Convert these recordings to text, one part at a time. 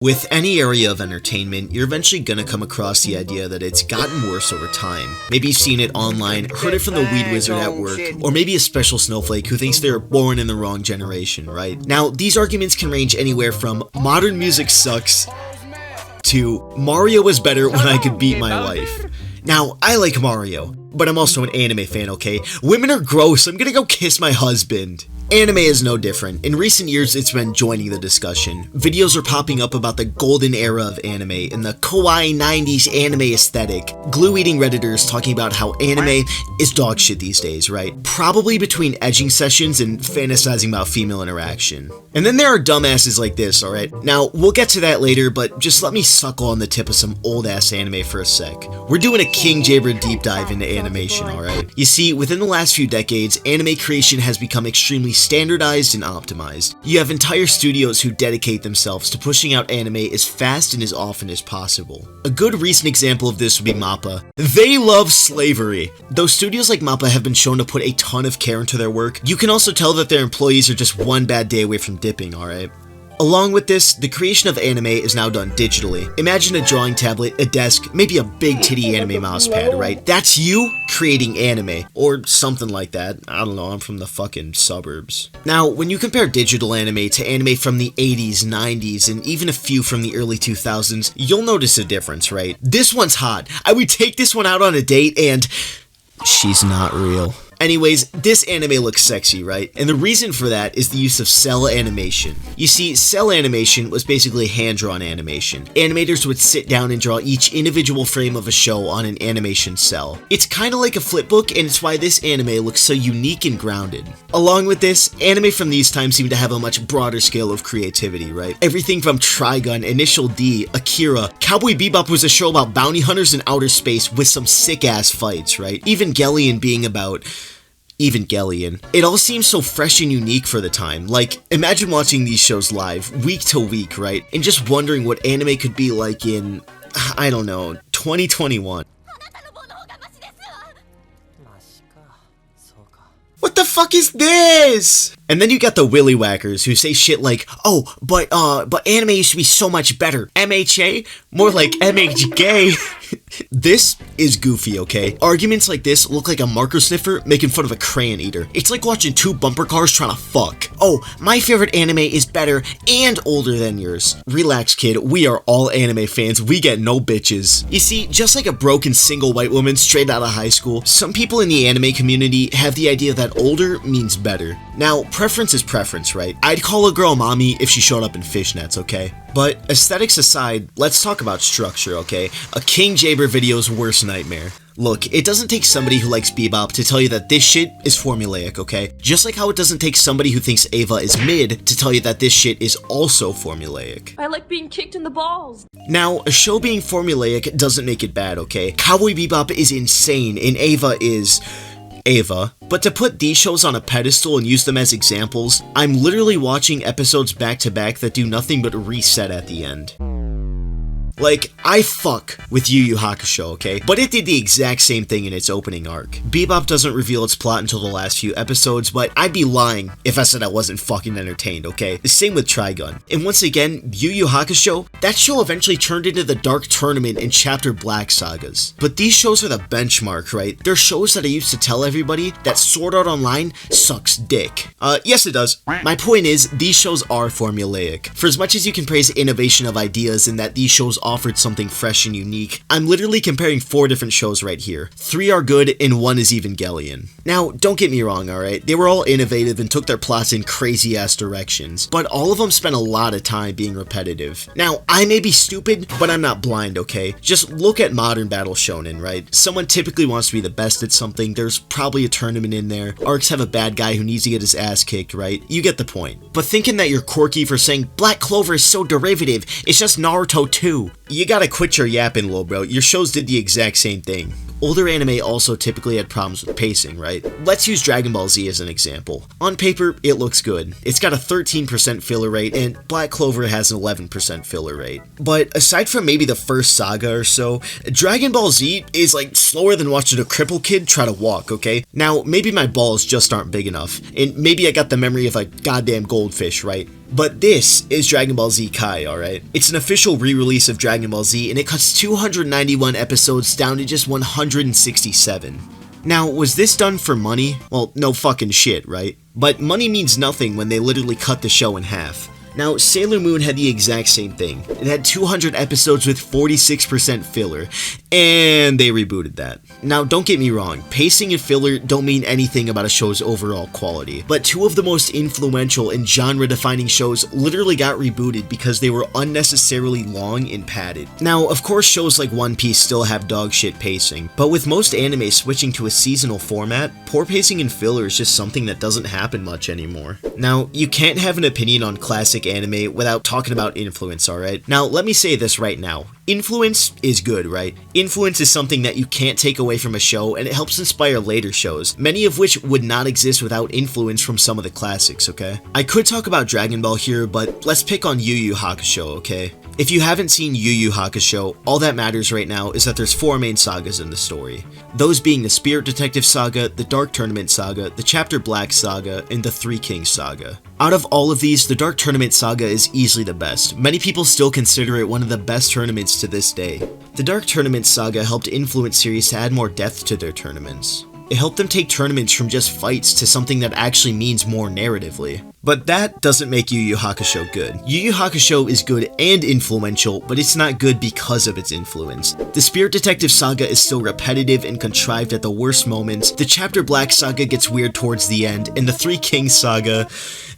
With any area of entertainment, you're eventually gonna come across the idea that it's gotten worse over time. Maybe you've seen it online, heard it from the weed wizard at work, or maybe a special snowflake who thinks they were born in the wrong generation, right? Now, these arguments can range anywhere from modern music sucks to Mario was better when I could beat my wife. Now, I like Mario, but I'm also an anime fan, okay? Women are gross, I'm gonna go kiss my husband. Anime is no different. In recent years, it's been joining the discussion. Videos are popping up about the golden era of anime and the kawaii 90s anime aesthetic. Glue-eating redditors talking about how anime is dog shit these days, right? Probably between edging sessions and fantasizing about female interaction. And then there are dumbasses like this, alright? Now, we'll get to that later, but just let me suckle on the tip of some old-ass anime for a sec. We're doing a King Jabber deep dive into animation, alright? You see, within the last few decades, anime creation has become extremely standardized and optimized. You have entire studios who dedicate themselves to pushing out anime as fast and as often as possible. A good recent example of this would be MAPPA. They love slavery. Though studios like MAPPA have been shown to put a ton of care into their work, you can also tell that their employees are just one bad day away from dipping, alright? Along with this, the creation of anime is now done digitally. Imagine a drawing tablet, a desk, maybe a big titty anime mousepad, right? That's you creating anime, or something like that. I don't know, I'm from the fucking suburbs. Now, when you compare digital anime to anime from the 80s, 90s, and even a few from the early 2000s, you'll notice a difference, right? This one's hot. I would take this one out on a date and she's not real. Anyways, this anime looks sexy, right? And the reason for that is the use of cell animation. You see, cell animation was basically hand-drawn animation. Animators would sit down and draw each individual frame of a show on an animation cell. It's kinda like a flipbook, and it's why this anime looks so unique and grounded. Along with this, anime from these times seem to have a much broader scale of creativity, right? Everything from Trigun, Initial D, Akira, Cowboy Bebop was a show about bounty hunters in outer space with some sick-ass fights, right? Evangelion being about Evangelion. It all seems so fresh and unique for the time. Like, imagine watching these shows live, week to week, right? And just wondering what anime could be like in, I don't know, 2021. What the fuck is this? And then you got the willy whackers who say shit like, oh, but anime used to be so much better. MHA? More like MH gay. This is goofy, okay? Arguments like this look like a marker sniffer making fun of a crayon eater. It's like watching two bumper cars trying to fuck. Oh, my favorite anime is better and older than yours. Relax, kid. We are all anime fans. We get no bitches. You see, just like a broken single white woman straight out of high school, some people in the anime community have the idea that older means better. Now, preference is preference, right? I'd call a girl mommy if she showed up in fishnets, okay? But aesthetics aside, let's talk about structure, okay? A King Jabber video's worst nightmare. Look, it doesn't take somebody who likes Bebop to tell you that this shit is formulaic, okay? Just like how it doesn't take somebody who thinks Ava is mid to tell you that this shit is also formulaic. I like being kicked in the balls. Now, a show being formulaic doesn't make it bad, okay? Cowboy Bebop is insane, and Ava is Ava. But to put these shows on a pedestal and use them as examples, I'm literally watching episodes back to back that do nothing but reset at the end. Like, I fuck with Yu Yu Hakusho, okay? But it did the exact same thing in its opening arc. Bebop doesn't reveal its plot until the last few episodes, but I'd be lying if I said I wasn't fucking entertained, okay? Same with Trigun. And once again, Yu Yu Hakusho, that show eventually turned into the Dark Tournament and Chapter Black sagas. But these shows are the benchmark, right? They're shows that I used to tell everybody that Sword Art Online sucks dick. Yes it does. My point is, these shows are formulaic. For as much as you can praise innovation of ideas and that these shows offered something fresh and unique, I'm literally comparing 4 different shows right here. 3 are good and 1 is Evangelion. Now, don't get me wrong, alright? They were all innovative and took their plots in crazy ass directions, but all of them spent a lot of time being repetitive. Now, I may be stupid, but I'm not blind, okay? Just look at modern battle shonen, right? Someone typically wants to be the best at something, there's probably a tournament in there, arcs have a bad guy who needs to get his ass kicked, right? You get the point. But thinking that you're quirky for saying Black Clover is so derivative, it's just Naruto too. You gotta quit your yapping, lil bro. Your shows did the exact same thing. Older anime also typically had problems with pacing, right? Let's use Dragon Ball Z as an example. On paper, it looks good. It's got a 13% filler rate, and Black Clover has an 11% filler rate. But aside from maybe the first saga or so, Dragon Ball Z is like slower than watching a crippled kid try to walk, okay? Now, maybe my balls just aren't big enough, and maybe I got the memory of a goddamn goldfish, right? But this is Dragon Ball Z Kai, alright? It's an official re-release of Dragon Ball Z, and it cuts 291 episodes down to just 167. Now, was this done for money? Well, no fucking shit, right? But money means nothing when they literally cut the show in half. Now, Sailor Moon had the exact same thing. It had 200 episodes with 46% filler, and they rebooted that. Now, don't get me wrong, pacing and filler don't mean anything about a show's overall quality, but two of the most influential and genre-defining shows literally got rebooted because they were unnecessarily long and padded. Now, of course, shows like One Piece still have dog shit pacing, but with most anime switching to a seasonal format, poor pacing and filler is just something that doesn't happen much anymore. Now, you can't have an opinion on classic anime without talking about influence, alright? Now, let me say this right now. Influence is good, right? Influence is something that you can't take away from a show, and it helps inspire later shows, many of which would not exist without influence from some of the classics, okay? I could talk about Dragon Ball here, but let's pick on Yu Yu Hakusho, okay? If you haven't seen Yu Yu Hakusho, all that matters right now is that there's 4 main sagas in the story. Those being the Spirit Detective Saga, the Dark Tournament Saga, the Chapter Black Saga, and the Three Kings Saga. Out of all of these, the Dark Tournament Saga is easily the best. Many people still consider it one of the best tournaments to this day. The Dark Tournament Saga helped influence series to add more depth to their tournaments. It helped them take tournaments from just fights to something that actually means more narratively. But that doesn't make Yu Yu Hakusho good. Yu Yu Hakusho is good and influential, but it's not good because of its influence. The Spirit Detective Saga is still repetitive and contrived at the worst moments, the Chapter Black Saga gets weird towards the end, and the Three Kings Saga...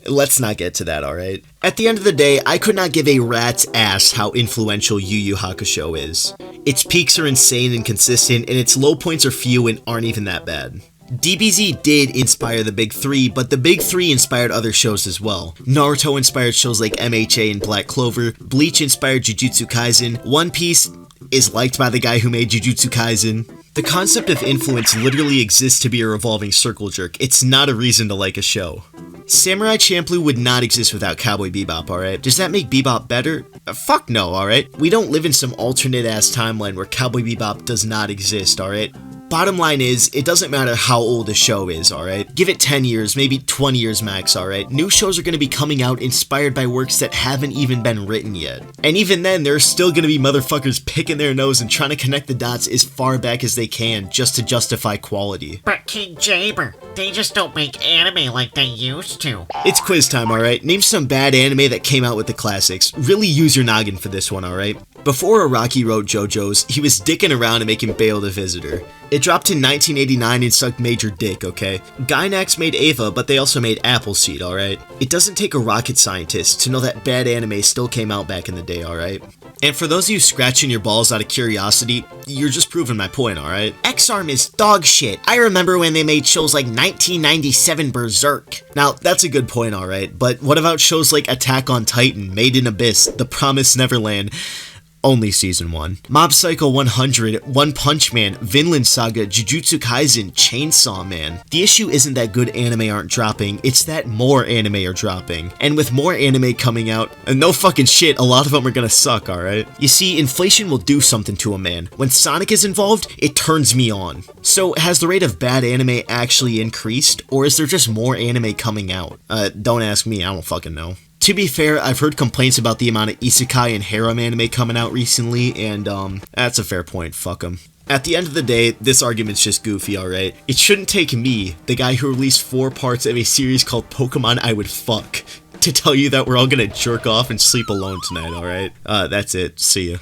Let's not get to that, alright? At the end of the day, I could not give a rat's ass how influential Yu Yu Hakusho is. Its peaks are insane and consistent, and its low points are few and aren't even that bad. DBZ did inspire the Big Three, but the Big Three inspired other shows as well. Naruto inspired shows like MHA and Black Clover, Bleach inspired Jujutsu Kaisen, One Piece is liked by the guy who made Jujutsu Kaisen. The concept of influence literally exists to be a revolving circle jerk. It's not a reason to like a show. Samurai Champloo would not exist without Cowboy Bebop, alright? Does that make Bebop better? Fuck no, alright? We don't live in some alternate ass timeline where Cowboy Bebop does not exist, alright? Bottom line is, it doesn't matter how old a show is, alright? Give it 10 years, maybe 20 years max, alright? New shows are going to be coming out inspired by works that haven't even been written yet. And even then, there's still going to be motherfuckers picking their nose and trying to connect the dots as far back as they can just to justify quality. But King Jaber, they just don't make anime like they used to. It's quiz time, alright? Name some bad anime that came out with the classics. Really use your noggin for this one, alright? Before Araki wrote JoJo's, he was dicking around and making Bail the Visitor. It dropped in 1989 and sucked major dick, okay? Gainax made Ava, but they also made Appleseed, alright? It doesn't take a rocket scientist to know that bad anime still came out back in the day, alright? And for those of you scratching your balls out of curiosity, you're just proving my point, alright? X-Arm is dog shit. I remember when they made shows like 1997 Berserk. Now, that's a good point, alright, but what about shows like Attack on Titan, Made in Abyss, The Promised Neverland? Only Season 1. Mob Psycho 100, One Punch Man, Vinland Saga, Jujutsu Kaisen, Chainsaw Man. The issue isn't that good anime aren't dropping, it's that more anime are dropping. And with more anime coming out, and no fucking shit, a lot of them are gonna suck, alright? You see, inflation will do something to a man. When Sonic is involved, it turns me on. So, has the rate of bad anime actually increased, or is there just more anime coming out? Don't ask me, I don't fucking know. To be fair, I've heard complaints about the amount of isekai and harem anime coming out recently, and that's a fair point, fuck 'em. At the end of the day, this argument's just goofy, alright? It shouldn't take me, the guy who released 4 parts of a series called Pokemon I Would Fuck, to tell you that we're all gonna jerk off and sleep alone tonight, alright? That's it, see ya.